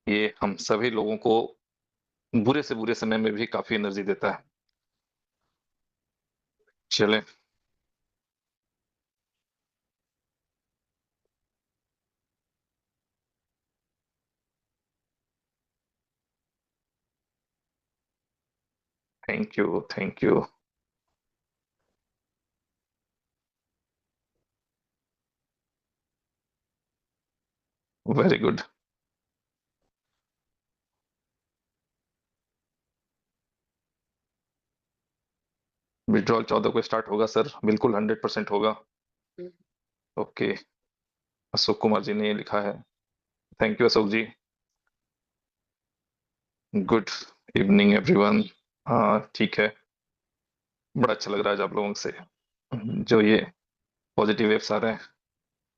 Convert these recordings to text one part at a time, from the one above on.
ये हम सभी लोगों को बुरे से बुरे समय में भी काफ़ी एनर्जी देता है। चलें। Thank you, thank you. Very good. Withdrawal 14 को स्टार्ट होगा सर, बिल्कुल 100% होगा। ओके, अशोक कुमार जी ने ये लिखा है। Thank you Ashok ji. Good evening everyone. हाँ, ठीक है। बड़ा अच्छा लग रहा है आज आप लोगों से जो ये पॉजिटिव वेव्स आ रहे हैं।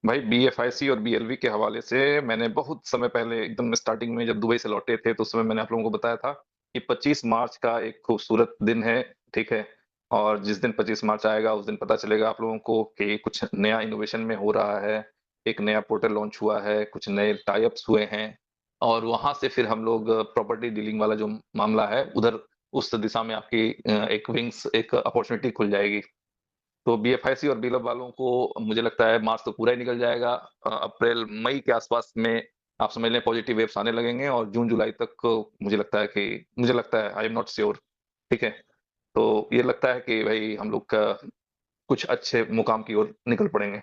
भाई बीएफआईसी और बीएलवी के हवाले से मैंने बहुत समय पहले एकदम स्टार्टिंग में जब दुबई से लौटे थे तो उस समय मैंने आप लोगों को बताया था कि 25 मार्च का एक खूबसूरत दिन है। ठीक है। और जिस दिन 25 मार्च आएगा उस दिन पता चलेगा आप लोगों को कि कुछ नया इनोवेशन में हो रहा है। एक नया पोर्टल लॉन्च हुआ है, कुछ नए टाई अप्स हुए हैं। और वहां से फिर हम लोग प्रॉपर्टी डीलिंग वाला जो मामला है उधर उस दिशा में आपकी एक विंग्स एक अपॉर्चुनिटी खुल जाएगी। तो बीएफआईसी और बीलब वालों को मुझे लगता है मार्च तो पूरा ही निकल जाएगा। अप्रैल मई के आसपास में आप समझ लें पॉजिटिव वेव्स आने लगेंगे और जून जुलाई तक मुझे लगता है आई एम नॉट श्योर। ठीक है। तो ये लगता है कि भाई हम लोग का कुछ अच्छे मुकाम की ओर निकल पड़ेंगे।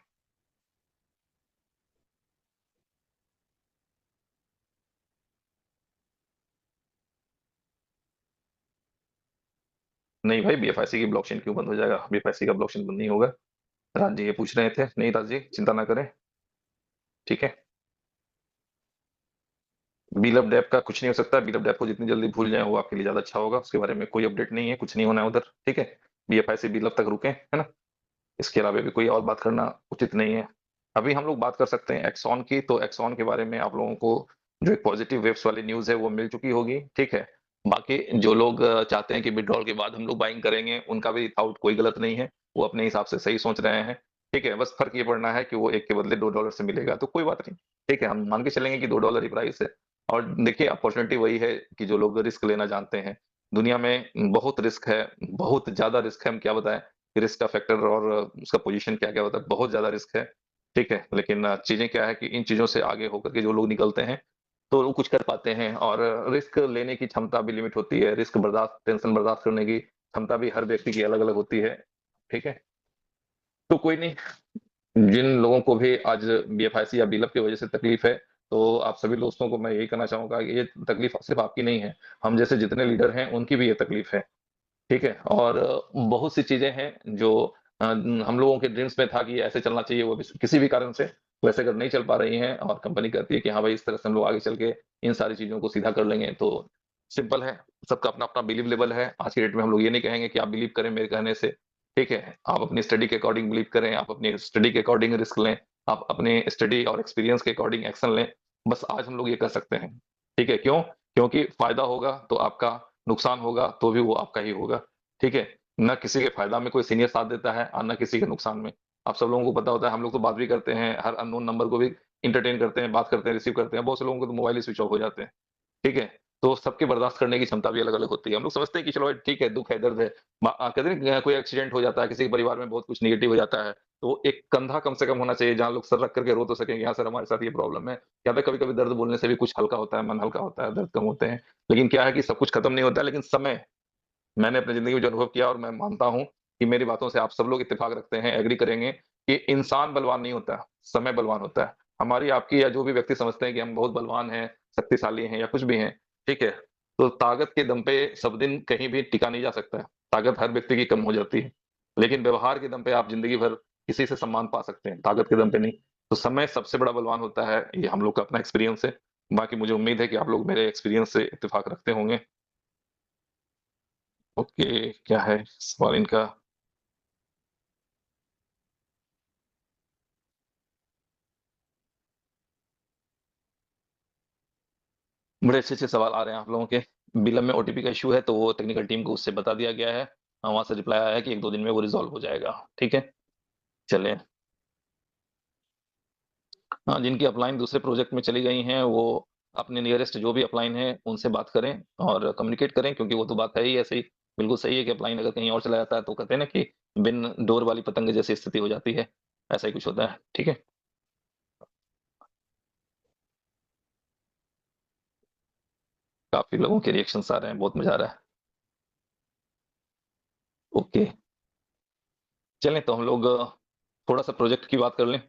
नहीं भाई, बीएफआईसी की ब्लॉकचेन क्यों बंद हो जाएगा? बीएफआईसी का ब्लॉकचेन बंद नहीं होगा। राज जी ये पूछ रहे थे। नहीं राज जी, चिंता ना करें। ठीक है। बीलब डैप का कुछ नहीं हो सकता। बीलब डैप को जितनी जल्दी भूल जाए वो आपके लिए ज्यादा अच्छा होगा। उसके बारे में कोई अपडेट नहीं है, कुछ नहीं होना है उधर। ठीक है। बीएफआईसी बीलब तक रुके, है ना? इसके अलावा भी कोई और बात करना उचित नहीं है। अभी हम लोग बात कर सकते हैं एक्सॉन की। तो एक्सॉन के बारे में आप लोगों को जो एक पॉजिटिव वेव्स वाली न्यूज़ है वो मिल चुकी होगी। ठीक है। बाकी जो लोग चाहते हैं कि विड्रॉल के बाद हम लोग बाइंग करेंगे उनका भी आउट कोई गलत नहीं है। वो अपने हिसाब से सही सोच रहे हैं। ठीक है। बस फर्क ये पड़ना है कि वो एक के बदले $2 से मिलेगा तो कोई बात नहीं। ठीक है, हम मान के चलेंगे कि $2 ही प्राइस है। और देखिए अपॉर्चुनिटी वही है कि जो लोग रिस्क लेना जानते हैं। दुनिया में बहुत रिस्क है, बहुत ज्यादा रिस्क है। हम क्या बताएं रिस्क का फैक्टर और उसका पोजीशन क्या क्या होता है। बहुत ज्यादा रिस्क है। ठीक है। लेकिन चीजें क्या है कि इन चीजों से आगे होकर के जो लोग निकलते हैं तो वो कुछ कर पाते हैं। और रिस्क लेने की क्षमता भी लिमिट होती है। रिस्क बर्दाश्त टेंशन बर्दाश्त करने की क्षमता भी हर व्यक्ति की अलग अलग होती है। ठीक है। तो कोई नहीं, जिन लोगों को भी आज बीएफआईसी या बीलअप की वजह से तकलीफ है तो आप सभी दोस्तों को मैं यही कहना चाहूंगा कि ये तकलीफ सिर्फ आपकी नहीं है। हम जैसे जितने लीडर हैं उनकी भी ये तकलीफ है। ठीक है। और बहुत सी चीजें हैं जो हम लोगों के ड्रीम्स में था कि ऐसे चलना चाहिए, वो भी किसी भी कारण से वैसे अगर नहीं चल पा रही हैं और कंपनी कहती है कि हाँ भाई इस तरह से हम लोग आगे चल के इन सारी चीजों को सीधा कर लेंगे तो सिंपल है। सबका अपना अपना बिलीव लेवल है। आज की डेट में हम लोग ये नहीं कहेंगे कि आप बिलीव करें मेरे कहने से। ठीक है। आप अपनी स्टडी के अकॉर्डिंग बिलीव करें, आप अपनी स्टडी के अकॉर्डिंग रिस्क लें, आप अपने स्टडी और एक्सपीरियंस के अकॉर्डिंग एक्शन लें। बस आज हम लोग ये कर सकते हैं। ठीक है। क्यों? क्योंकि फायदा होगा तो आपका, नुकसान होगा तो भी वो आपका ही होगा। ठीक है। ना किसी के फायदा में कोई सीनियर साथ देता है और ना किसी के नुकसान में। आप सब लोगों को पता होता है हम लोग तो बात भी करते हैं, हर अननोन नंबर को भी इंटरटेन करते हैं, बात करते हैं, रिसीव करते हैं। बहुत से लोगों को तो मोबाइल ही स्विच ऑफ हो जाते हैं। ठीक है। तो सबके बर्दाश्त करने की क्षमता भी अलग अलग होती है। हम लोग समझते हैं कि चलो भाई ठीक है, दुख है, दर्द है। कहते हैं ना, कोई एक्सीडेंट हो जाता है, किसी के परिवार में बहुत कुछ निगेटिव हो जाता है तो एक कंधा कम से कम होना चाहिए जहां लोग सर रख करके रो तो सकें कि हाँ सर हमारे साथ ये प्रॉब्लम है। या फिर कभी कभी दर्द बोलने से भी कुछ हल्का होता है, मन हल्का होता है, दर्द कम होते हैं। लेकिन क्या है कि सब कुछ खत्म नहीं होता है। लेकिन समय, मैंने अपनी ज़िंदगी में जो अनुभव किया और मैं मानता हूँ कि मेरी बातों से आप सब लोग इत्तेफ़ाक रखते हैं, एग्री करेंगे कि इंसान बलवान नहीं होता, समय बलवान होता है। हमारी, आपकी या जो भी व्यक्ति समझते हैं कि हम बहुत बलवान हैं, शक्तिशाली हैं या कुछ भी हैं, ठीक है? तो ताकत के दम पे सब दिन कहीं भी टिका नहीं जा सकता है। ताकत हर व्यक्ति की कम हो जाती है। लेकिन व्यवहार के दम पे आप ज़िंदगी भर किसी से सम्मान पा सकते हैं, ताकत के दम पे नहीं। तो समय सबसे बड़ा बलवान होता है, ये हम लोग का अपना एक्सपीरियंस है। बाकी मुझे उम्मीद है कि आप लोग मेरे एक्सपीरियंस से इत्तेफ़ाक रखते होंगे। ओके, क्या है सवाल इनका? बड़े अच्छे-अच्छे सवाल आ रहे हैं आप लोगों के। बिलम में ओटीपी का इश्यू है तो वो टेक्निकल टीम को उससे बता दिया गया है। वहाँ से रिप्लाई आया है कि 1-2 दिन में वो रिज़ॉल्व हो जाएगा। ठीक है? चलें। हाँ, जिनकी अपलाइन दूसरे प्रोजेक्ट में चली गई हैं वो अपने नियरेस्ट जो भी अपलाइन है उनसे बात करें और कम्युनिकेट करें, क्योंकि वो तो बात है ही ऐसे ही। बिल्कुल सही है कि अपलाइन अगर कहीं और चला जाता है तो कहते हैं ना कि बिन डोर वाली पतंग जैसी स्थिति हो जाती है, ऐसा ही कुछ होता है। ठीक है? काफ़ी लोगों के रिएक्शंस आ रहे हैं, बहुत मज़ा आ रहा है। ओके, चलें तो हम लोग थोड़ा-सा प्रोजेक्ट की बात कर लें।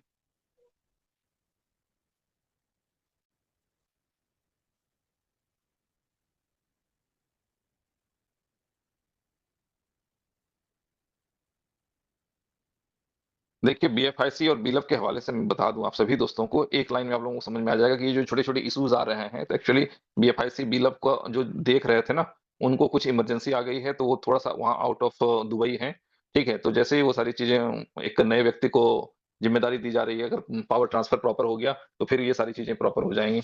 देखिए, बीएफआईसी और बीलअप के हवाले से मैं बता दूँ आप सभी दोस्तों को, एक लाइन में आप लोगों को समझ में आ जाएगा कि ये जो छोटे-छोटे इश्यूज़ आ रहे हैं, तो एक्चुअली बीएफआईसी, बीलअप का जो देख रहे थे ना, उनको कुछ इमरजेंसी आ गई है, तो वो थोड़ा-सा वहाँ आउट ऑफ दुबई हैं, ठीक है? तो जैसे ही वो सारी चीज़ें एक नए व्यक्ति को ज़िम्मेदारी दी जा रही है, अगर पावर ट्रांसफर प्रॉपर हो गया, तो फिर ये सारी चीज़ें प्रॉपर हो जाएँगी।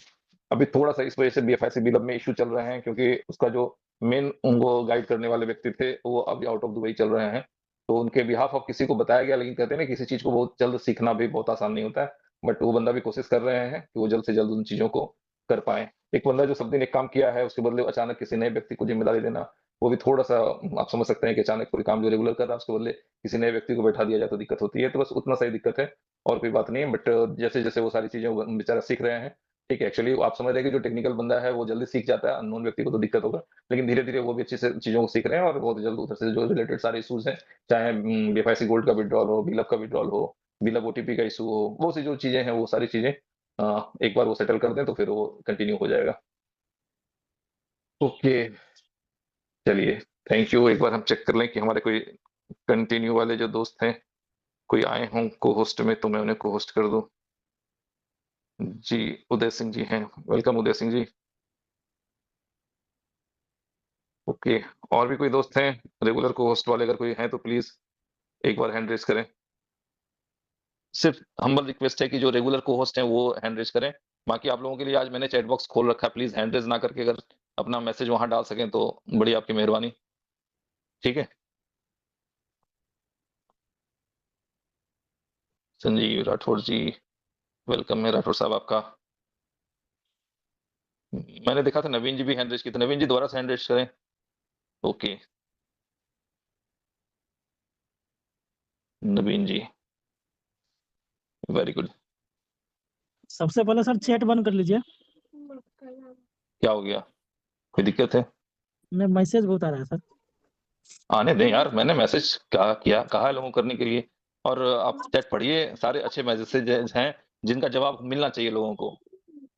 अभी थोड़ा-सा इस वजह से बीएफआईसी, बीलअप में इश्यू चल रहे हैं, क्योंकि उसका जो मेन उनको गाइड करने वाले व्यक्ति थे, वो अभी आउट ऑफ दुबई चल रहे हैं। तो उनके बिहाफ़ ऑफ किसी को बताया गया, लेकिन कहते हैं ना किसी चीज़ को बहुत जल्द सीखना भी बहुत आसान नहीं होता है। बट वो बंदा भी कोशिश कर रहे हैं कि वो जल्द से जल्द उन चीज़ों को कर पाएँ। एक बंदा जो सब दिन एक काम किया है, उसके बदले अचानक किसी नए व्यक्ति को ज़िम्मेदारी देना, वो भी थोड़ा-सा आप समझ सकते हैं कि अचानक कोई काम जो रेगुलर कर रहा है, उसके बदले किसी नए व्यक्ति को बैठा दिया जाए तो दिक्कत होती है। तो बस उतना सा ही दिक्कत है, और कोई बात नहीं है। बट जैसे-जैसे वो सारी चीज़ें वो बेचारा सीख रहे हैं, ठीक है? एक्चुअली आप समझ रहे हैं कि जो टेक्निकल बंदा है, वो जल्दी सीख जाता है, अननोन व्यक्ति को तो दिक्कत होगा। लेकिन धीरे-धीरे वो भी अच्छे से चीज़ों को सीख रहे हैं और बहुत जल्द उधर से जो रिलेटेड सारे इश्यूज़ हैं, चाहे बीएफआईसी गोल्ड का विथड्रॉल हो, बिलअप का विथड्रॉल हो, बिलअप ओटीपी का इश्यू हो, वो सी जो चीज़ें हैं, वो सारी चीज़ें एक बार वो सेटल कर दें तो फिर वो कंटिन्यू हो जाएगा। ओके, चलिए, थैंक यू। एक बार हम चेक कर लें कि हमारे कोई कंटिन्यू वाले जो दोस्त हैं, कोई आए हों को-होस्ट में, तो मैं उन्हें को-होस्ट कर दूँ। जी, उदय सिंह जी हैं। वेलकम उदय सिंह जी। ओके, और भी कोई दोस्त हैं रेगुलर को-होस्ट वाले, अगर कोई हैं तो प्लीज़ एक बार हैंड रेज़ करें। सिर्फ़ हम्बल रिक्वेस्ट है कि जो रेगुलर को-होस्ट हैं वो हैंड रेज़ करें। बाकी आप लोगों के लिए आज मैंने चैट बॉक्स खोल रखा है, प्लीज़ हैंड रेज़ ना करके अगर अपना मैसेज वहाँ डाल सकें तो बड़ी आपकी मेहरबानी, ठीक है? संजीव राठौर जी, वेलकम है राठौर साहब आपका। मैंने देखा था नवीन जी भी हैंड रेज़ किए थे, नवीन जी दोबारा से हैंड रेज़ करें। ओके, नवीन जी, वेरी गुड। सबसे पहले सर चैट बंद कर लीजिए। क्या हो गया? कोई दिक्कत है? नहीं, मैसेज बहुत आ रहा है सर। आने दें यार, मैंने मैसेज कहा है लोगों को करने के लिए, और आप चैट पढ़िए, सारे अच्छे मैसेजेज़ हैं, जिनका जवाब मिलना चाहिए लोगों को,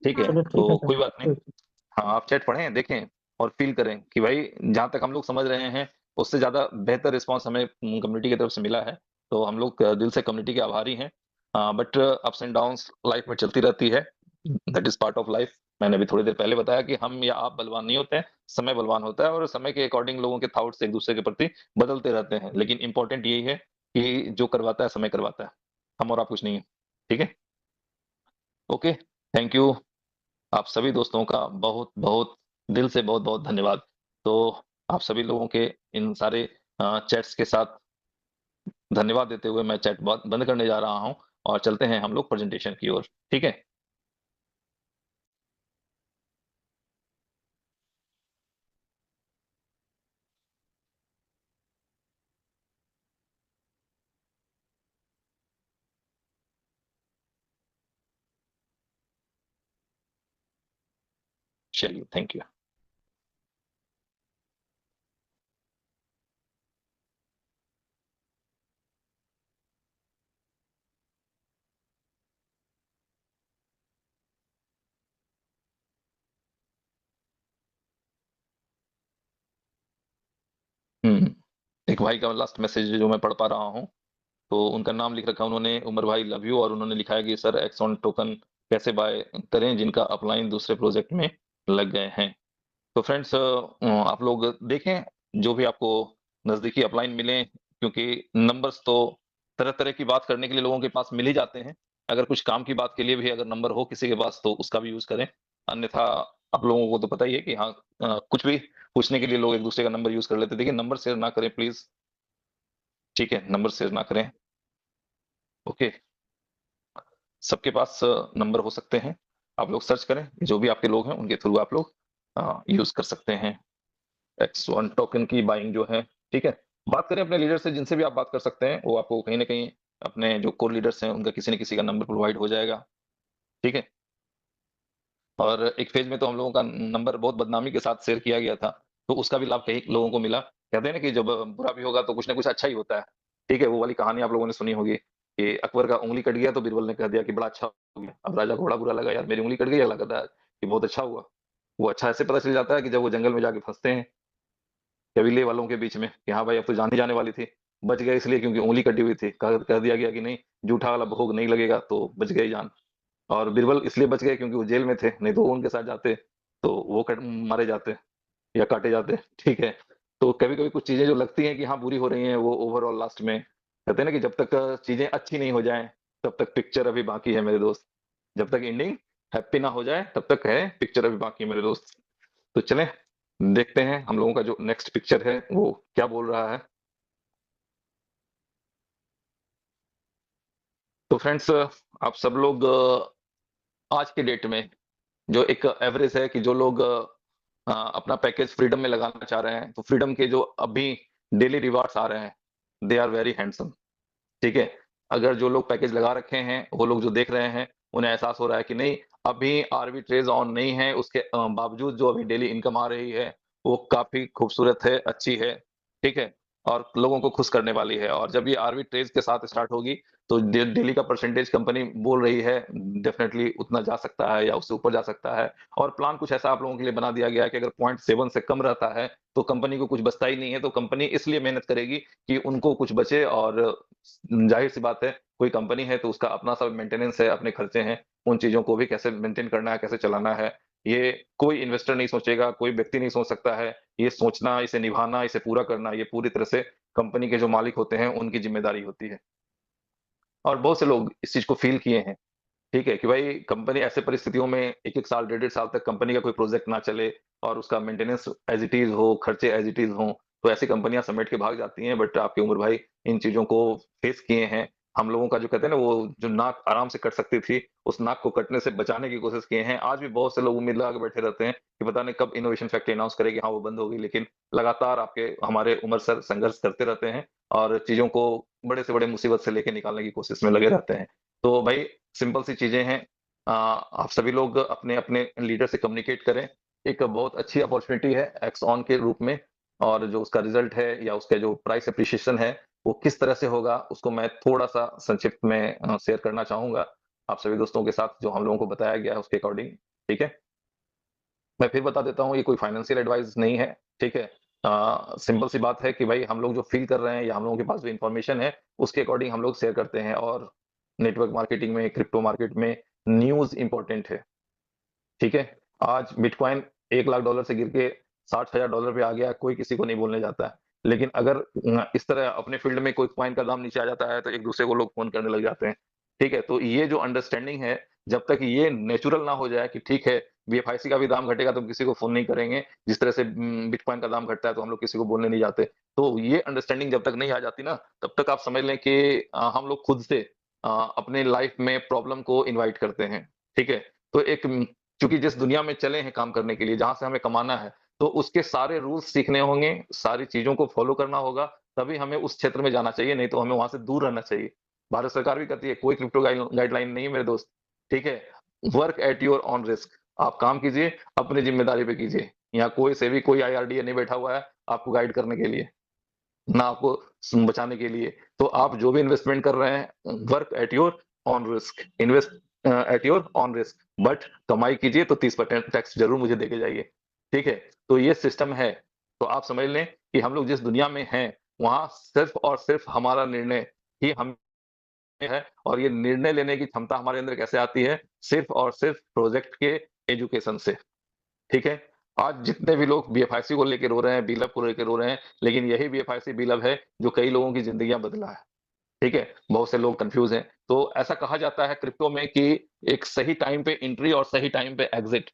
ठीक है? चलो ठीक है तो सर। कोई बात नहीं। ठीक। हाँ, आप चैट पढ़ें, देखें और फ़ील करें कि भाई जहाँ तक हम लोग समझ रहे हैं, उससे ज़्यादा बेहतर रिस्पॉन्स हमें कम्युनिटी की तरफ से मिला है। तो हम लोग दिल से कम्युनिटी के आभारी हैं। But ups and downs life में चलती रहती है। That is part of life. मैंने अभी थोड़ी देर पहले बताया कि हम या आप बलवान नहीं होते हैं, समय बलवान होता है, और समय के अकॉर्डिंग लोगों के थॉट्स एक-दूसरे के प्रति बदलते रहते हैं। लेकिन इम्पोर्टेंट यही है कि जो करवाता है, समय करवाता है। हम और आप कुछ नहीं है। ठीक है? Okay, thank you. आप सभी दोस्तों का बहुत-बहुत दिल से बहुत-बहुत धन्यवाद। तो आप सभी लोगों के इन सारे चैट्स के साथ धन्यवाद देते हुए मैं चैट बंद करने जा रहा हूँ, और चलते हैं हम लोग प्रेज़ेंटेशन की ओर। ठीक है? चलिए, थैंक यू। हुँ, एक भाई का लास्ट मैसेज जो मैं पढ़ पा रहा हूँ, तो उनका नाम लिख रखा है उन्होंने, उमर भाई लव यू, और उन्होंने लिखा है कि सर एक्सॉन टोकन कैसे बाय करें जिनका अपलाइन दूसरे प्रोजेक्ट में लग गए हैं। तो फ्रेंड्स, आप लोग देखें जो भी आपको नज़दीकी अपलाइन मिलें, क्योंकि नंबर्स तो तरह-तरह की बात करने के लिए लोगों के पास मिल ही जाते हैं। अगर कुछ काम की बात के लिए भी अगर नंबर हो किसी के पास तो उसका भी यूज़ करें। अन्यथा आप लोगों को तो पता ही है कि हाँ, कुछ भी पूछने के लिए लोग एक-दूसरे का नंबर यूज़ कर लेते हैं। देखिए, नंबर शेयर ना करें प्लीज़, ठीक है? नंबर शेयर ना करें, ओके? सबके पास नंबर हो सकते हैं। आप लोग सर्च करें, जो भी आपके लोग हैं उनके थ्रू आप लोग यूज कर सकते हैं X1 टोकन की बाइंग जो है। ठीक है, बात करें अपने लीडर से, जिनसे भी आप बात कर सकते हैं, वो आपको कहीं ना कहीं अपने जो कोर लीडर्स हैं उनका किसी न किसी का नंबर प्रोवाइड हो जाएगा। ठीक है, और एक फेज में तो हम लोगों का नंबर बहुत बदनामी के साथ शेयर किया गया था, तो उसका भी लाभ कई लोगों को मिला। कहते हैं ना कि जब बुरा भी होगा तो कुछ ना कुछ अच्छा ही होता है। ठीक है, वो वाली कहानी आप लोगों ने सुनी होगी कि अकबर का उँगली कट गया तो बीरबल ने कह दिया कि बड़ा अच्छा हो गया। अब राजा को बड़ा बुरा लगा, यार मेरी उँगली कट गई, अगला कहता है कि बहुत अच्छा हुआ। वो अच्छा ऐसे पता चल जाता है कि जब वो जंगल में जाके फँसते हैं कबीले वालों के बीच में कि हाँ भाई अब तो जान ही जाने वाली थी। बच गए इसलिए क्योंकि उँगली कटी हुई थी। कह दिया गया कि नहीं, जूठा वाला भोग नहीं लगेगा, तो बच गई जान। और बीरबल इसलिए बच गए क्योंकि वो जेल में थे, नहीं तो वो उनके साथ जाते तो वो मारे जाते या काटे जाते। ठीक है, तो कभी कभी कुछ चीजें जो लगती हैं कि हाँ बुरी हो रही हैं, वो ओवरऑल लास्ट में कहते हैं ना कि जब तक चीजें अच्छी नहीं हो जाएं तब तक पिक्चर अभी बाकी है मेरे दोस्त। जब तक एंडिंग हैप्पी ना हो जाए तब तक है पिक्चर अभी बाकी है मेरे दोस्त। तो चलें देखते हैं हम लोगों का जो नेक्स्ट पिक्चर है वो क्या बोल रहा है। तो फ्रेंड्स, आप सब लोग आज के डेट में जो एक एवरेज है कि जो लोग अपना पैकेज फ्रीडम में लगाना चाह रहे हैं, तो फ्रीडम के जो अभी डेली रिवार्ड्स आ रहे हैं दे आर वेरी हैंडसम। ठीक है, अगर जो लोग पैकेज लगा रखे हैं वो लोग जो देख रहे हैं उन्हें एहसास हो रहा है कि नहीं, अभी आर्बिट्रेज ऑन नहीं है, उसके बावजूद जो अभी डेली इनकम आ रही है वो काफी खूबसूरत है, अच्छी है। ठीक है, और लोगों को खुश करने वाली है। और जब ये आर्बिट्रेज के साथ स्टार्ट होगी तो डेली का परसेंटेज कंपनी बोल रही है डेफिनेटली उतना जा सकता है या उससे ऊपर जा सकता है। और प्लान कुछ ऐसा आप लोगों के लिए बना दिया गया है कि अगर 0.7 से कम रहता है तो कंपनी को कुछ बचता ही नहीं है। तो कंपनी इसलिए मेहनत करेगी कि उनको कुछ बचे। और जाहिर सी बात है, कोई कंपनी है तो उसका अपना सा मेंटेनेंस है, अपने खर्चे हैं, उन चीजों को भी कैसे मेंटेन करना है, कैसे चलाना है, ये कोई इन्वेस्टर नहीं सोचेगा, कोई व्यक्ति नहीं सोच सकता है। ये सोचना, इसे निभाना, इसे पूरा करना, ये पूरी तरह से कंपनी के जो मालिक होते हैं उनकी जिम्मेदारी होती है। और बहुत से लोग इस चीज को फील किए हैं। ठीक है, कि भाई कंपनी ऐसे परिस्थितियों में 1-1 साल, डेढ़-डेढ़ साल तक कंपनी का कोई प्रोजेक्ट ना चले और उसका मेंटेनेंस एज़ इट इज़ हो, खर्चे एज़ इट इज़ हों, तो ऐसी कंपनियाँ समेट के भाग जाती हैं। बट आपके उमर भाई इन चीज़ों को फेस किए हैं। हम लोगों का जो कहते हैं ना, वो जो नाक आराम से कट सकती थी, उस नाक को कटने से बचाने की कोशिश किए हैं। आज भी बहुत से लोग उम्मीद लगा के बैठे रहते हैं कि पता नहीं कब इनोवेशन फैक्ट्री अनाउंस करेगी, हाँ, वो बंद होगी। लेकिन लगातार आपके हमारे उमर सर संघर्ष करते रहते हैं और चीज़ों को बड़े से बड़े मुसीबत से लेके निकालने की कोशिश में लगे रहते हैं। तो भाई सिंपल सी चीज़ें हैं। आप सभी लोग अपने-अपने लीडर से कम्युनिकेट करें। एक बहुत अच्छी अपॉर्च्युनिटी है एक्स-ऑन के रूप में। और जो उसका रिज़ल्ट है या उसका जो प्राइस एप्रिसिएशन है, वो किस तरह से होगा, उसको मैं थोड़ा-सा संक्षिप्त में शेयर करना चाहूँगा, आप सभी दोस्तों के साथ जो हम लोगों को बताया गया है उसके अकॉर्डिंग। ठीक है? मैं फिर बता देता हूँ, ये कोई फाइनेंशियल एडवाइस नहीं है। ठीक है? सिंपल सी बात है कि भाई हम लोग जो फ़ील कर रहे हैं या हम लोगों के पास जो इन्फॉर्मेशन है, उसके अकॉर्डिंग हम लोग शेयर करते हैं। और नेटवर्क मार्केटिंग में, क्रिप्टो मार्केट में न्यूज़ इम्पोर्टेंट है। ठीक है? आज बिटकॉइन $1,00,000 से गिर के $60,000 पे आ गया, कोई किसी को नहीं बोलने जाता है। लेकिन अगर इस तरह अपने फ़ील्ड में कोई कॉइन का दाम नीचे आ जाता है, तो एक-दूसरे को लोग फ़ोन करने लग जाते हैं। ठीक है? तो ये जो अंडरस्टैंडिंग है, जब तक ये नेचुरल ना हो जाए कि ठीक है, बीएफआईसी का भी दाम घटेगा तो हम किसी को फ़ोन नहीं करेंगे, जिस तरह से बिटकॉइन का दाम घटता है तो हम लोग किसी को बोलने नहीं जाते। तो ये अंडरस्टैंडिंग जब तक नहीं आ जाती ना, तब तक आप समझ लें कि हम लोग खुद से अपने लाइफ़ में प्रॉब्लम को इनवाइट करते हैं। ठीक है? तो एक क्योंकि जिस दुनिया में चले हैं काम करने के लिए, जहाँ से हमें कमाना है, तो उसके सारे रूल्स सीखने होंगे, सारी चीज़ों को फ़ॉलो करना होगा, तभी हमें उस क्षेत्र में जाना चाहिए, नहीं तो हमें वहाँ से दूर रहना चाहिए। भारत सरकार भी कहती है, कोई क्रिप्टो गाइडलाइन नहीं है मेरे दोस्त, ठीक है? Work at your own risk. आप काम कीजिए, अपनी ज़िम्मेदारी पे कीजिए। यहाँ कोई सेबी, कोई आईआरडीए नहीं बैठा हुआ है आपको गाइड करने के लिए, ना आपको बचाने के लिए। तो आप जो भी इन्वेस्टमेंट कर रहे हैं, work at your own risk, invest at your own risk, but कमाई कीजिए तो 30% टैक्स जरूर मुझे देके जाइए। ठीक है? तो ये सिस्टम है। तो आप समझ लें कि हम लोग जिस दुनिया में हैं, वहां सिर्फ और सिर्फ हमारा निर्णय ही हम है। और ये निर्णय लेने की क्षमता हमारे अंदर कैसे आती है, सिर्फ और सिर्फ प्रोजेक्ट के एजुकेशन से। ठीक है? आज जितने भी लोग बीएफआईसी को लेके रो रहे हैं, बिलअप को लेके रो रहे हैं, लेकिन यही बीएफआईसी बिलअप है जो कई लोगों की जिंदगियां बदला है। ठीक है? बहुत से लोग कन्फ्यूज़ हैं। तो ऐसा कहा जाता है क्रिप्टो में कि एक सही टाइम पे एंट्री और सही टाइम पे एग्ज़िट।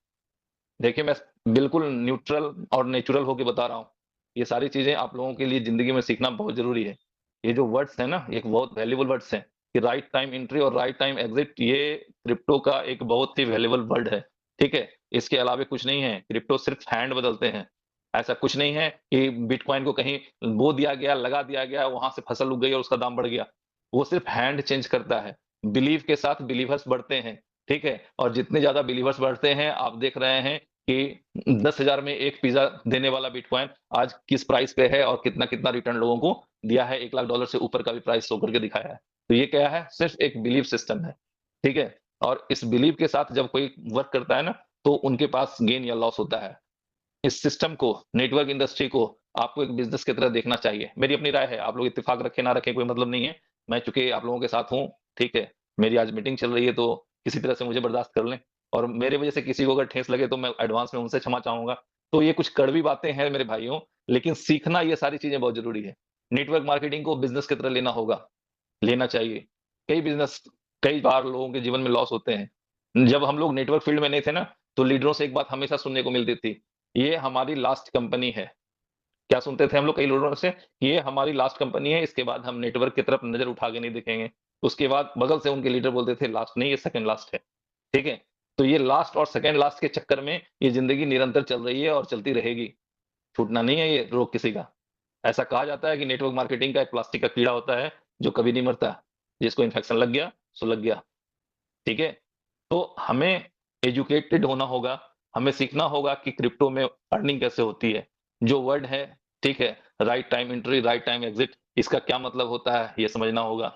देखिए, मैं बिल्कुल न्यूट्रल और नेचुरल होके बता रहा हूँ। ये सारी चीज़ें आप लोगों के लिए ज़िंदगी में सीखना बहुत ज़रूरी है। ये जो वर्ड्स हैं ना, ये बहुत वैल्यूएबल वर्ड्स हैं। कि राइट टाइम एंट्री और राइट टाइम एग्जिट ये क्रिप्टो का एक बहुत ही वैल्यूएबल वर्ड है, ठीक है? इसके अलावा कुछ नहीं है, क्रिप्टो सिर्फ हैंड बदलते हैं। ऐसा कुछ नहीं है कि बिटकॉइन को कहीं बो दिया गया, लगा दिया गया, वहां से फसल उग गई और उसका दाम बढ़ गया। वो सिर्फ हैंड चेंज करता है। बिलीव के साथ बिलीवर्स बढ़ते हैं, ठीक है? और जितने ज्यादा बिलीवर्स बढ़ते हैं, आप देख रहे हैं कि 10,000 में एक पिज्जा देने वाला बिटकॉइन आज किस प्राइस पे है और कितना कितना रिटर्न लोगों को दिया है, $1,00,000 से ऊपर का भी प्राइस शो करके दिखाया है। तो ये क्या है? सिर्फ एक बिलीव सिस्टम है, ठीक है? और इस बिलीव के साथ जब कोई वर्क करता है ना, तो उनके पास गेन या लॉस होता है। इस सिस्टम को, नेटवर्क इंडस्ट्री को आपको एक बिजनेस की तरह देखना चाहिए। मेरी अपनी राय है, आप लोग इत्तेफाक रखें ना रखें कोई मतलब नहीं है। मैं चूंकि आप लोगों के साथ हूँ, ठीक है? मेरी आज मीटिंग चल रही है तो किसी तरह से मुझे बर्दाश्त कर लें, और मेरे वजह से किसी को अगर ठेस लगे तो मैं एडवांस में उनसे क्षमा चाहूंगा। तो ये कुछ कड़वी बातें हैं मेरे भाइयों, लेकिन सीखना ये सारी चीजें बहुत जरूरी है। नेटवर्क मार्केटिंग को बिजनेस की तरह लेना होगा, लेना चाहिए। कई बिजनेस, कई बार लोगों के जीवन में लॉस होते हैं। जब हम लोग नेटवर्क फील्ड में नहीं थे ना, तो लीडरों से एक बात हमेशा सुनने को मिलती थी, ये हमारी लास्ट कंपनी है। क्या सुनते थे हम लोग कई लीडरों से? ये हमारी लास्ट कंपनी है, इसके बाद हम नेटवर्क की तरफ नजर उठा के नहीं देखेंगे। उसके बाद बगल से उनके लीडर बोलते थे, लास्ट नहीं, ये सेकंड लास्ट है, ठीक है? तो ये लास्ट और सेकंड लास्ट के चक्कर में ये जिंदगी निरंतर चल रही है और चलती रहेगी। छूटना नहीं है ये रोग किसी का। ऐसा कहा जाता है कि नेटवर्क मार्केटिंग का एक प्लास्टिक का कीड़ा होता है जो कभी नहीं मरता। जिसको इन्फेक्शन लग गया सो लग गया, ठीक है? तो हमें एजुकेटेड होना होगा, हमें सीखना होगा कि क्रिप्टो में अर्निंग कैसे होती है। जो वर्ड है, ठीक है, right time entry, right time exit, इसका क्या मतलब होता है ये समझना होगा,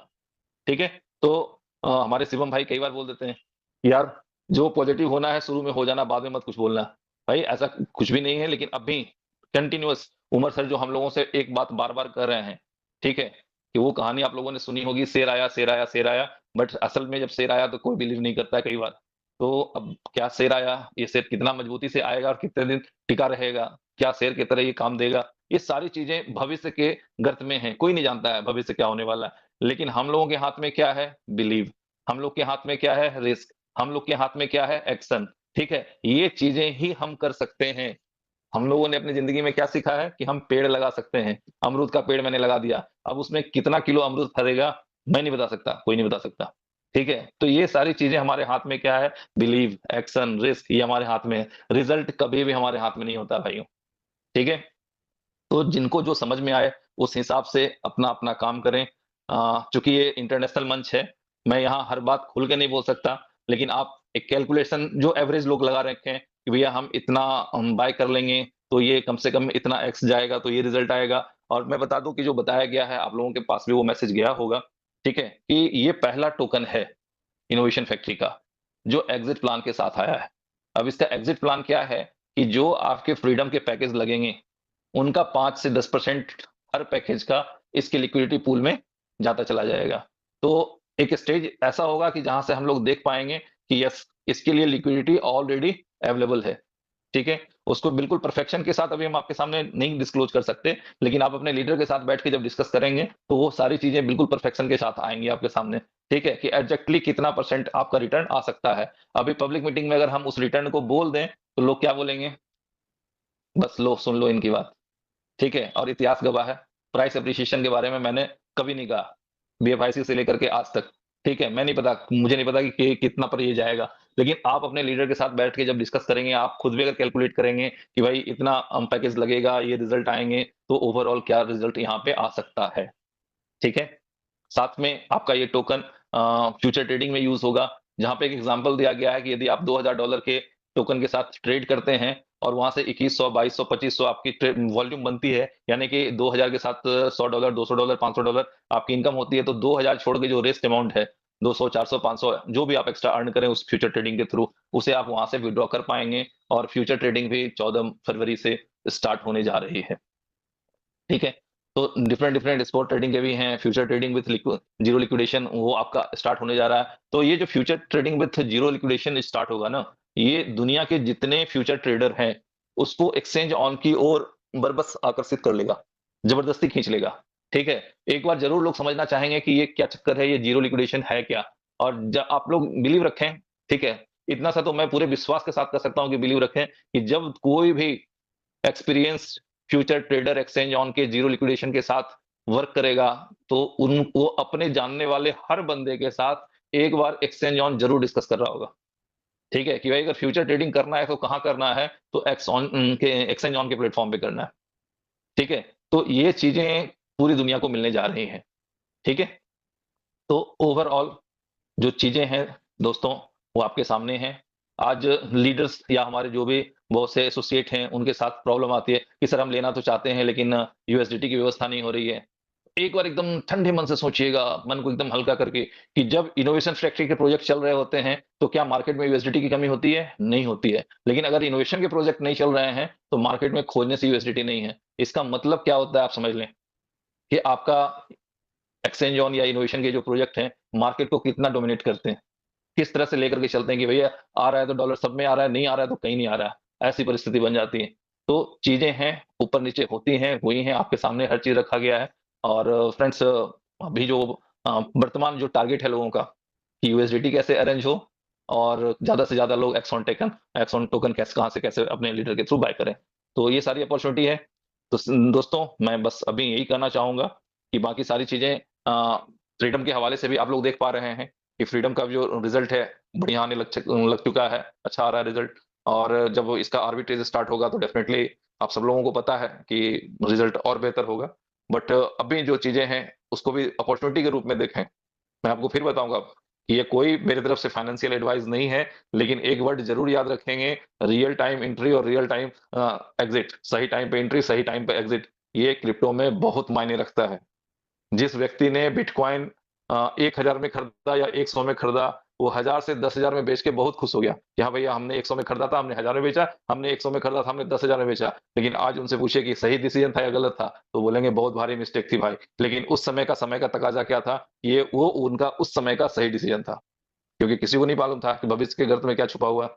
ठीक है? तो हमारे शिवम भाई कई बार बोल देते हैं, यार जो पॉजिटिव होना है शुरू में हो जाना, बाद में मत कुछ बोलना। भाई ऐसा कुछ भी नहीं है, लेकिन अभी कंटिन्यूअस उमर सर जो हम लोगों से एक बात बार-बार कर रहे हैं, ठीक है? कि वो कहानी आप लोगों ने सुनी होगी, शेर आया, शेर आया, शेर आया, बट असल में जब शेर आया तो कोई बिलीव नहीं करता है कई बार। तो अब क्या शेर आया, ये शेर कितना मजबूती से आएगा और कितने दिन टिका रहेगा? क्या शेर की तरह ये काम देगा? ये सारी चीजें भविष्य के गर्त में हैं, कोई नहीं जानता है भविष्य क्या होने वाला है। लेकिन हम लोगों के हाथ में क्या है? बिलीव। हम लोग के हाथ में क्या है? रिस्क। हम लोग के हाथ में क्या है? एक्शन, ठीक है? ये चीजें ही हम कर सकते हैं। हम लोगों ने अपनी जिंदगी में क्या सीखा है कि हम पेड़ लगा सकते हैं। अमरूद का पेड़ मैंने लगा दिया, अब उसमें कितना किलो अमरूद फरेगा मैं नहीं बता सकता, कोई नहीं बता सकता, ठीक है? तो ये सारी चीजें हमारे हाथ में क्या है? बिलीव, एक्शन, रिस्क, ये हमारे हाथ में है। रिजल्ट कभी भी हमारे हाथ में नहीं होता भाइयों, ठीक है? तो जिनको जो समझ में आए उस हिसाब से अपना-अपना काम करें। चूँकि ये इंटरनेशनल मंच है, मैं यहाँ हर बात खुल के नहीं बोल सकता, लेकिन आप एक कैलकुलेशन जो एवरेज लोग लगा रखे हैं कि भैया हम बाय कर लेंगे, तो ये कम से कम इतना एक्स जाएगा, तो ये रिज़ल्ट आएगा। और मैं बता दूँ कि जो बताया गया है, आप लोगों के पास भी वो मैसेज गया होगा, ठीक है? कि ये पहला टोकन है इनोवेशन फैक्ट्री का, जो एग्ज़िट प्लान के साथ आया है। अब इसका एग्ज़िट प्लान क्या है कि जो आपके फ्रीडम के पैकेज लगेंगे, उनका 5 से 10% हर पैकेज का इसके लिक्विडिटी पूल में जाता चला जाएगा। तो एक स्टेज ऐसा होगा कि जहाँ से हम लोग देख पाएँगे कि यस, इसके लिए लिक्विडिटी ऑलरेडी अवेलेबल है, ठीक है? उसको बिल्कुल परफेक्शन के साथ अभी हम आपके सामने नहीं डिस्क्लोज़ कर सकते, लेकिन आप अपने लीडर के साथ बैठ के जब डिस्कस करेंगे, तो वो सारी चीज़ें बिल्कुल परफेक्शन के साथ आएँगी आपके सामने, ठीक है? कि एग्ज़ैक्टली कितना परसेंट आपका रिटर्न आ सकता है। अभी पब्लिक मीटिंग में अगर हम उस रिटर्न को बोल दें, तो लोग क्या बोलेंगे? बस लो, सुन लो इनकी बात। ठीक है? और इतिहास गवाह है, प्राइस एप्रिसिएशन के बारे में मैंने कभी नहीं कहा, बीएफआईसी से लेकर के आज तक, ठीक है? मैं नहीं पता, मुझे नहीं पता कि कितना पर ये जाएगा, लेकिन आप अपने लीडर के साथ बैठ के जब डिस्कस करेंगे, आप खुद भी अगर कैलकुलेट करेंगे कि भाई इतना पैकेज लगेगा, ये रिजल्ट आएँगे, तो ओवरऑल क्या रिजल्ट यहाँ पे आ सकता है, ठीक है? साथ में आपका ये टोकन फ्यूचर ट्रेडिंग में यूज़ होगा, जहाँ पे एक एग्ज़ाम्पल दिया गया है कि यदि आप $2000 के टोकन के साथ ट्रेड करते हैं और वहाँ से 2100, 2200, 2500 आपकी वॉल्यूम बनती है, यानी कि 2000 के साथ $100, $200, $500 आपकी इनकम होती है, तो 2000 छोड़ के जो रेस्ट अमाउंट है, 200, 400, 500 जो भी आप एक्स्ट्रा अर्न करें उस फ्यूचर ट्रेडिंग के थ्रू, उसे आप वहाँ से विथड्रॉ कर पाएँगे, और फ्यूचर ट्रेडिंग भी 14 फरवरी से स्टार्ट होने जा रही है। ठीक है? तो डिफरेंट डिफरेंट स्पॉट ट्रेडिंग के भी हैं, future trading with zero liquidation वो आपका स्टार्ट होने जा रहा है। तो ये जो future trading with zero liquidation start होगा ना, ये दुनिया के जितने फ्यूचर ट्रेडर हैं, उसको एक्सचेंज ऑन की ओर बरबस आकर्षित कर लेगा, जबरदस्ती खींच लेगा। ठीक है? एक बार ज़रूर लोग समझना चाहेंगे कि ये क्या चक्कर है, ये जीरो लिक्विडेशन है क्या? और आप लोग बिलीव रखें, ठीक है? इतना सा तो मैं पूरे विश्वास के साथ कह सकता हूँ कि बिलीव रखें कि जब कोई भी experienced future trader exchange on के जीरो लिक्विडेशन के साथ वर्क करेगा तो वो अपने जानने वाले हर बंदे के साथ एक बार एक्सचेंज ऑन जरूर डिस्कस कर रहा होगा, ठीक है, कि भाई अगर फ्यूचर ट्रेडिंग करना है तो कहाँ करना है, तो एक्सचेंज ऑन के प्लेटफॉर्म पे करना है, ठीक है। तो ये चीजें पूरी दुनिया को मिलने जा रही हैं, ठीक है। तो ओवरऑल जो चीजें हैं दोस्तों, वो आपके सामने हैं। आज लीडर्स या हमारे जो भी बहुत से एसोसिएट हैं, उनके साथ प्रॉब्लम आती है कि सर हम लेना तो चाहते हैं लेकिन यूएसडीटी की व्यवस्था नहीं हो रही है। एक बार एकदम ठंडे मन से सोचिएगा, मन को एकदम हल्का करके, कि जब इनोवेशन फैक्ट्री के प्रोजेक्ट चल रहे होते हैं तो क्या मार्केट में यूएसडीटी की कमी होती है? नहीं होती है। लेकिन अगर इनोवेशन के प्रोजेक्ट नहीं चल रहे हैं तो मार्केट में खोजने से यूएसडीटी नहीं है। इसका मतलब क्या होता है आप समझ लें, कि आपका एक्सचेंज ऑन या इनोवेशन के जो प्रोजेक्ट हैं मार्केट को कितना डोमिनेट करते हैं, किस तरह से लेकर के चलते हैं कि भैया आ रहा है तो डॉलर सब में आ रहा है, नहीं आ रहा है तो कहीं नहीं आ रहा है, ऐसी परिस्थिति बन जाती है। तो चीजें हैं, ऊपर नीचे होती हैं, हुई हैं, आपके सामने हर चीज रखा गया है। और फ्रेंड्स, अभी जो वर्तमान जो टारगेट है लोगों का, कि यूएसडीटी कैसे अरेंज हो और ज्यादा से ज्यादा लोग एक्सॉन टोकन कैसे, कहां से कैसे अपने लीडर के थ्रू बाय करें, तो ये सारी अपॉर्चुनिटी है। तो दोस्तों, मैं बस अभी यही कहना चाहूंगा कि बाकी सारी चीजें फ्रीडम के हवाले से भी आप लोग देख पा रहे हैं कि फ्रीडम का जो रिजल्ट है बढ़िया आने लग चुका है, अच्छा आ रहा है रिजल्ट। और जब इसका आर्बिट्रेज स्टार्ट होगा तो डेफिनेटली आप सब लोगों को पता है कि रिजल्ट और बेहतर होगा। बट अभी जो चीजें हैं उसको भी अपॉर्चुनिटी के रूप में देखें। मैं आपको फिर बताऊंगा कि ये कोई मेरी तरफ से फाइनेंशियल एडवाइस नहीं है, लेकिन एक वर्ड जरूर याद रखेंगे, रियल टाइम एंट्री और रियल टाइम एग्जिट, सही टाइम पे एंट्री सही टाइम पे एग्जिट, ये क्रिप्टो में बहुत मायने रखता है। जिस व्यक्ति ने बिटकॉइन 1000 में खरीदा या 100 में खरीदा, वो 1000 से 10,000 में बेच के बहुत खुश हो गया कि हाँ भैया हमने 100 में खरीदा था, हमने 1000 में बेचा, हमने 100 में खरीदा था, हमने 10,000 में बेचा। लेकिन आज उनसे पूछे कि सही डिसीजन था या गलत था, तो बोलेंगे बहुत भारी मिस्टेक थी भाई। लेकिन उस समय का तकाजा क्या था, ये वो उनका उस समय का सही डिसीजन था, क्योंकि किसी को नहीं मालूम था कि भविष्य के गर्त में क्या छुपा हुआ है,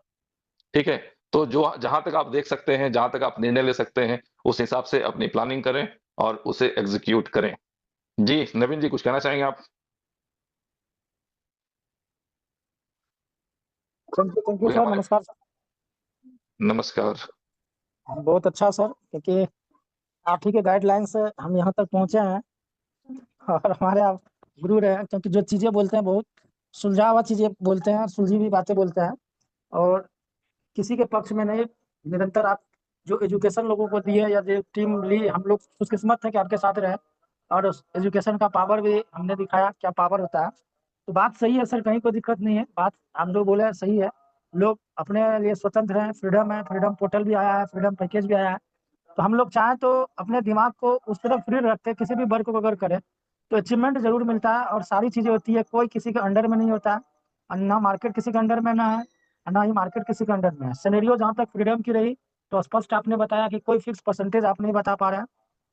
ठीक है। तो जो जहां तक आप देख सकते हैं, जहां तक आप निर्णय ले सकते हैं, उस हिसाब से अपनी प्लानिंग करें और उसे एग्जीक्यूट करें। जी नवीन जी, कुछ कहना चाहेंगे आप? थैंक यू कोई सर, हमारे नमस्कार सर। नमस्कार। बहुत अच्छा सर, क्योंकि आप ही के गाइडलाइन से हम यहाँ तक पहुँचे हैं। और हमारे आप गुरु रहे हैं, क्योंकि जो चीज़ें बोलते हैं बहुत सुलझा हुआ चीज़ें बोलते हैं, सुलझी हुई बातें बोलते हैं। और किसी के पक्ष में नहीं, निरंतर आप जो एजुकेशन लोगों को दी है या जो टीम ली, हम लोग खुशकिस्मत है कि आपके साथ रहे। और उस एजुकेशन का पावर भी हमने दिखाया, क्या पावर होता है। तो बात सही है सर, कहीं कोई दिक्कत नहीं है, बात आप जो बोले सही है। लोग अपने लिए स्वतंत्र हैं, फ्रीडम है, फ्रीडम पोर्टल भी आया है, फ्रीडम पैकेज भी आया है। तो हम लोग चाहें तो अपने दिमाग को उस तरफ फ्री रख के किसी भी वर्क को अगर करें तो अचीवमेंट जरूर मिलता है, और सारी चीज़ें होती है, कोई किसी के अंडर में नहीं होता है। और ना मार्केट किसी के अंडर में ना है, और ना ही मार्केट किसी के अंडर में है। सिनेरियो जहाँ तक फ्रीडम की रही, तो स्पष्ट आपने बताया कि कोई फिक्स परसेंटेज आप नहीं बता पा रहे हैं,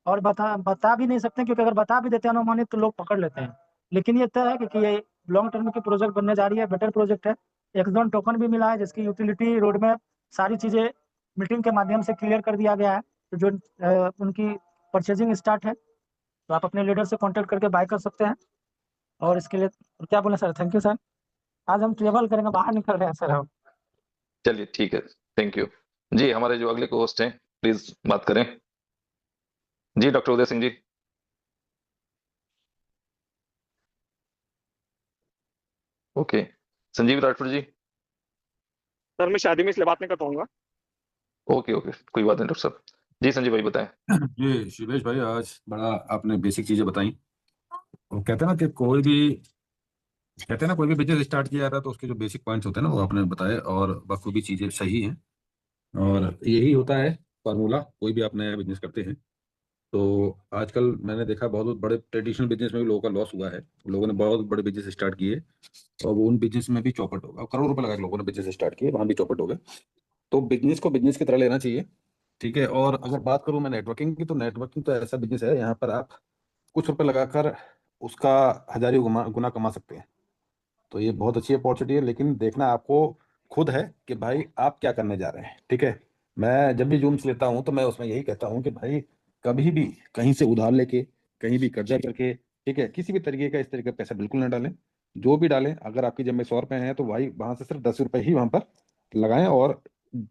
और बता भी नहीं सकते, क्योंकि अगर बता भी देते हैं अनुमानित तो लोग पकड़ लेते हैं। लेकिन ये तय है कि ये लॉन्ग टर्म की प्रोजेक्ट बनने जा रही है, बेटर प्रोजेक्ट है। एक्सॉन टोकन भी मिला है, जिसकी यूटिलिटी रोड में सारी चीज़ें मीटिंग के माध्यम से क्लियर कर दिया गया है। तो जो उनकी परचेजिंग स्टार्ट है, तो आप अपने लीडर से कांटेक्ट करके बाय कर सकते हैं। और इसके लिए क्या बोले सर, थैंक यू सर। आज हम ट्रेवल करेंगे, बाहर निकल रहे हैं सर हम। चलिए ठीक है, थैंक यू। जी हमारे जो अगले होस्ट हैं, प्लीज बात करें। जी डॉक्टर उदय सिंह जी। ओके, संजीव राठौर जी। सर मैं शादी में इसलिए बात नहीं कर पाऊंगा। ओके ओके, कोई बात नहीं डॉक्टर साहब। जी संजीव भाई बताएं। जी शिवेश भाई, आज बड़ा आपने बेसिक चीजें बताई। वो कहते हैं ना कि कोई भी बिजनेस स्टार्ट किया जाता है तो उसके जो बेसिक पॉइंट्स होते हैं ना, वो आपने बताए, और बखूबी चीजें सही हैं। और यही होता है फार्मूला, कोई भी आप नया बिजनेस करते हैं तो। आजकल मैंने देखा बहुत बड़े ट्रेडिशनल बिजनेस में भी लोगों का लॉस हुआ है। लोगों ने बहुत बड़े बिजनेस स्टार्ट किए और वो उन बिजनेस में भी चौपट हो गए, करोड़ रुपए लगा के लोगों ने बिजनेस स्टार्ट किए, वहां भी चौपट हो गए। तो बिजनेस को बिजनेस की तरह लेना चाहिए, ठीक है। और अगर बात करूं मैं नेटवर्किंग की, तो नेटवर्किंग तो ऐसा बिजनेस है यहाँ पर आप कुछ रुपए लगाकर उसका हजारों गुना गुना कमा सकते हैं। तो ये बहुत अच्छी अपॉर्चुनिटी है, लेकिन देखना आपको खुद है कि भाई आप क्या करने जा रहे हैं, ठीक है। मैं जब भी जूम्स लेता हूँ तो मैं उसमें यही कहता हूँ कि भाई कभी भी कहीं से उधार लेके, कहीं भी कर्जा करके, ठीक है, किसी भी तरीके का इस तरीके का पैसा बिल्कुल ना डालें। जो भी डालें, अगर आपकी जेब में 100 रुपए हैं तो भाई वहां से सिर्फ 10 रुपए ही वहां पर लगाएं। और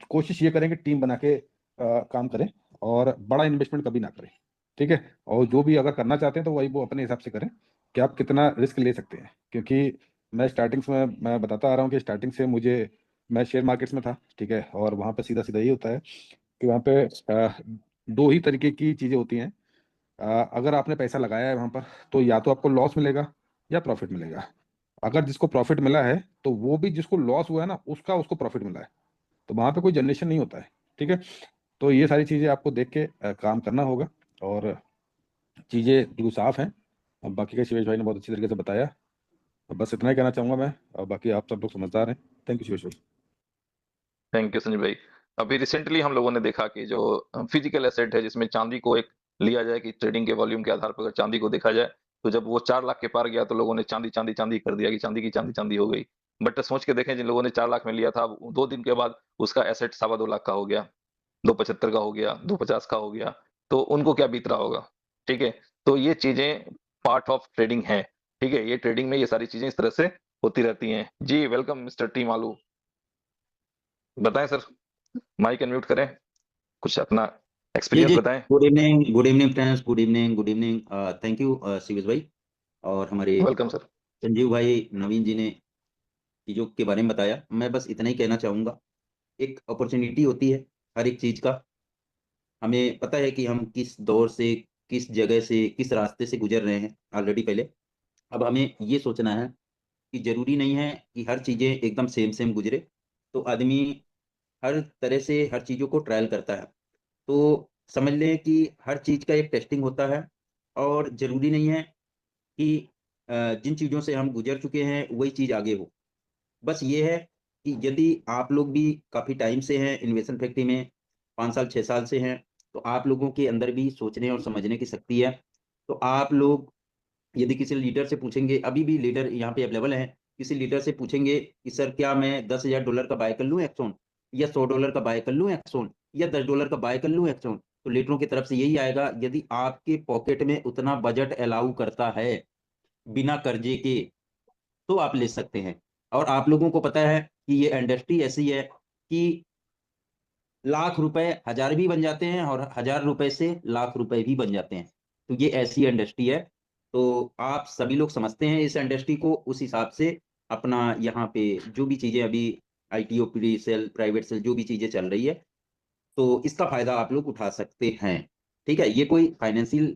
कोशिश ये करें कि टीम बना के काम करें, और बड़ा इन्वेस्टमेंट कभी ना करें। ठीक है। और जो भी अगर करना चाहते हैं तो वही वो अपने हिसाब से करें कि आप कितना रिस्क ले सकते हैं, क्योंकि मैं स्टार्टिंग में मैं बताता आ रहा हूँ कि स्टार्टिंग से मैं शेयर मार्केट्स में था, ठीक है, और वहाँ पे सीधा सीधा ये होता है कि वहाँ पे दो ही तरीके की चीज़ें होती हैं। अगर आपने पैसा लगाया है वहाँ पर तो या तो आपको लॉस मिलेगा या प्रॉफिट मिलेगा। अगर जिसको प्रॉफिट मिला है तो वो भी जिसको लॉस हुआ है ना उसको प्रॉफिट मिला है, तो वहाँ पे कोई जनरेशन नहीं होता है, ठीक है। तो ये सारी चीज़ें आपको देख के काम करना होगा और चीज़ें बिल्कुल साफ हैं। अब बाकी का शिवेश भाई ने बहुत अच्छी तरीके से बताया, अब बस इतना ही कहना चाहूँगा मैं, और बाकी आप सब लोग समझदार हैं। थैंक यू शिवेश भाई। थैंक यू संजय भाई। अभी रिसेंटली हम लोगों ने देखा कि जो फिजिकल एसेट है जिसमें चांदी को एक लिया जाए कि ट्रेडिंग के वॉल्यूम के आधार पर अगर चांदी को देखा जाए, तो जब वो 4 लाख के पार गया तो लोगों ने चांदी चांदी चांदी कर दिया कि चांदी की चांदी चांदी हो गई। बट सोच के देखें, जिन लोगों ने 4 लाख में लिया था, 2 दिन के बाद उसका एसेट 2.25 लाख का हो गया, 275 का हो गया, 250 का हो गया, तो उनको क्या बीत रहा होगा? ठीक है। तो ये चीजें पार्ट ऑफ ट्रेडिंग है। ठीक है, ये ट्रेडिंग में ये सारी चीजें इस तरह से होती रहती हैं। जी वेलकम मिस्टर टी मालू, बताएं सर, माइक अनम्यूट करें, कुछ अपना जी एक्सपीरियंस जी बताएं। Good evening friends, good evening. Thank you Shivesh भाई और हमारे वेलकम सर। संजीव भाई, नवीन जी ने चीज़ों के बारे में बताया। मैं बस इतना ही कहना चाहूँगा, एक अपॉर्चुनिटी होती है हर एक चीज़ का। हमें पता है कि हम किस दौर से, किस जगह से, किस रास्ते से गुजर रहे हैं ऑलरेडी पहले। अब हमें ये सोचना है कि ज़रूरी नहीं है कि हर चीज़ें एकदम सेम सेम गुजरे। तो आदमी हर तरह से हर चीज़ों को ट्रायल करता है। तो समझ लें कि हर चीज़ का एक टेस्टिंग होता है और ज़रूरी नहीं है कि जिन चीज़ों से हम गुज़र चुके हैं वही चीज़ आगे हो। बस ये है कि यदि आप लोग भी काफ़ी टाइम से हैं इन्वेस्टमेंट फैक्ट्री में, 5 साल 6 साल से हैं, तो आप लोगों के अंदर भी सोचने और समझने की शक्ति है। तो आप लोग यदि किसी लीडर से पूछेंगे, अभी भी लीडर यहाँ पे अवेलेबल हैं, किसी लीडर से पूछेंगे कि सर क्या मैं $10,000 का बाय कर लूँ एक्सॉन, या $100 का बाय कर लूँ एक्सॉन, या $10 का बाय कर लूँ एक्सॉन? तो लीडरों की तरफ से यही आएगा, यदि आपके पॉकेट में उतना बजट अलाउ करता है, बिना कर्जे के, तो आप ले सकते हैं। और आप लोगों को पता है कि ये इंडस्ट्री ऐसी है कि लाख रुपए हज़ार भी बन जाते हैं और हज़ार रुपए से लाख रुपए भी बन जाते हैं। तो ये ऐसी इंडस्ट्री है। तो आप सभी लोग समझते हैं इस इंडस्ट्री को, उस हिसाब से अपना यहाँ पे जो भी चीज़ें अभी ITO, PD sale, private sale जो भी चीज़ें चल रही है, तो इसका फ़ायदा आप लोग उठा सकते हैं। ठीक है? ये कोई फाइनेंशियल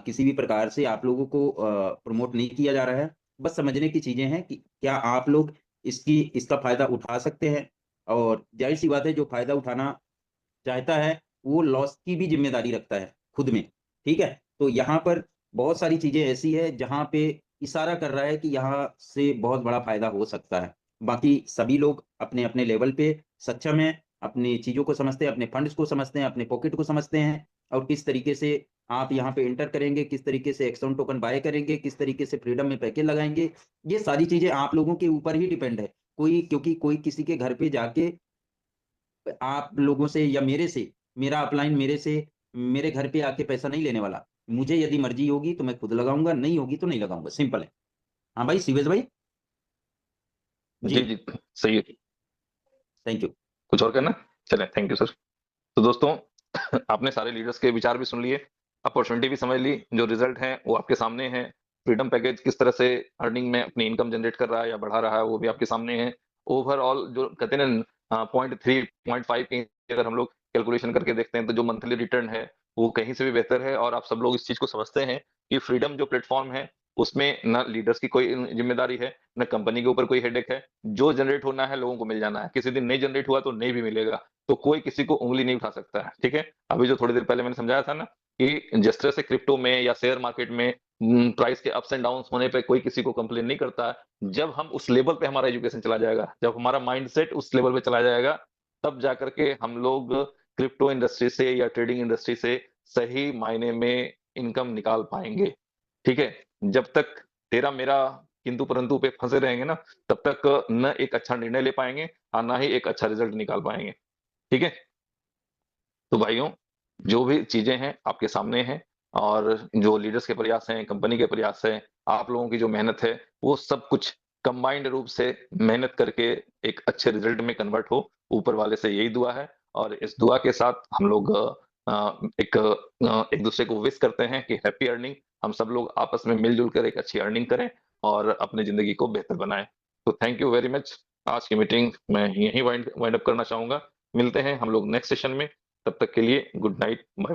किसी भी प्रकार से आप लोगों को प्रमोट नहीं किया जा रहा है। बस समझने की चीज़ें हैं कि क्या आप लोग इसका फ़ायदा उठा सकते हैं? और ज़ाहिर-सी बात है, जो फ़ायदा उठाना चाहता है, वो लॉस की भी ज़िम्मेदारी रखता है खुद में। ठीक है? तो यहाँ पर बहुत सारी चीज़ें ऐसी हैं जहाँ पे इशारा कर रहा है कि यहाँ से बहुत बड़ा फ़ायदा हो सकता है। बाकी सभी लोग अपने-अपने लेवल पे सक्षम हैं, अपनी चीज़ों को समझते हैं, अपने फंड्स को समझते हैं, अपने पॉकेट को समझते हैं और किस तरीके से आप यहाँ पे एंटर करेंगे, किस तरीके से एक्सॉन टोकन बाय करेंगे, किस तरीके से फ्रीडम में पैकेज लगाएँगे, ये सारी चीज़ें आप लोगों के ऊपर ही डिपेंड है। क्योंकि कोई किसी के घर पे जाके आप लोगों से या मेरे से, मेरा अपलाइन मेरे से, मेरे घर पे आके पैसा नहीं लेने वाला। मुझे यदि मर्ज़ी होगी तो मैं खुद लगाऊँगा, नहीं होगी तो नहीं लगाऊँगा, सिंपल है। हाँ भाई, शिवेश भाई? जी, जी, जी, सही है। Thank you. कुछ और कहना? चलें, थैंक यू सर। तो दोस्तों आपने सारे लीडर्स के विचार भी सुन लिए, अपॉर्चुनिटी भी समझ ली, जो रिजल्ट हैं वो आपके सामने हैं। फ्रीडम पैकेज किस तरह से अर्निंग में अपनी इनकम जनरेट कर रहा है या बढ़ा रहा है, वो भी आपके सामने है। ओवरऑल जो कहते हैं ना 0.3, 0.5 की अगर हम लोग कैलकुलेशन करके देखते हैं, तो जो मंथली रिटर्न है, वो कहीं से भी बेहतर है और आप सब लोग इस चीज़ को समझते हैं कि फ्रीडम जो प्लेटफ़ॉर्म है, उसमें ना लीडर्स की कोई ज़िम्मेदारी है, ना कंपनी के ऊपर कोई हेडेक है। जो जनरेट होना है, लोगों को मिल जाना है। किसी दिन नहीं जनरेट हुआ तो नहीं भी मिलेगा। तो कोई किसी को उँगली नहीं उठा सकता है, ठीक है? अभी जो थोड़ी देर पहले मैंने समझाया था ना कि जिस तरह से क्रिप्टो में या शेयर मार्केट में प्राइस के अप्स एंड डाउन्स होने पे कोई किसी को कंप्लेन नहीं करता है। जब हम उस लेवल पे हमारा एजुकेशन चला जाएगा, जब हमारा माइंडसेट उस लेवल पे चला जाएगा, तब जाकर के हम लोग क्रिप्टो इंडस्ट्री से या ट्रेडिंग इंडस्ट्री से सही मायने में इनकम निकाल पाएँगे, ठीक है? जब तक तेरा मेरा किंतु परंतु पे फँसे रहेंगे ना, तब तक न एक अच्छा निर्णय ले पाएँगे और ना ही एक अच्छा रिजल्ट निकाल पाएँगे, ठीक है? तो भाइयों, जो भी चीज़ें हैं आपके सामने हैं और जो लीडर्स के प्रयास हैं, कंपनी के प्रयास हैं, आप लोगों की जो मेहनत है, वो सब कुछ कंबाइंड रूप से मेहनत करके एक अच्छे रिजल्ट में कन्वर्ट हो, ऊपर वाले से यही दुआ है और इस दुआ के साथ हम लोग एक दूसरे को विश करते हैं कि हैप्पी अर्निंग। हम सब लोग आपस में मिलजुल कर एक अच्छी अर्निंग करें और अपनी जिंदगी को बेहतर बनाएं। तो थैंक यू वेरी मच। आज की मीटिंग मैं यहीं वाइंड अप करना चाहूंगा। मिलते हैं हम लोग नेक्स्ट सेशन में। तब तक के लिए गुड नाइट, बाय बाय।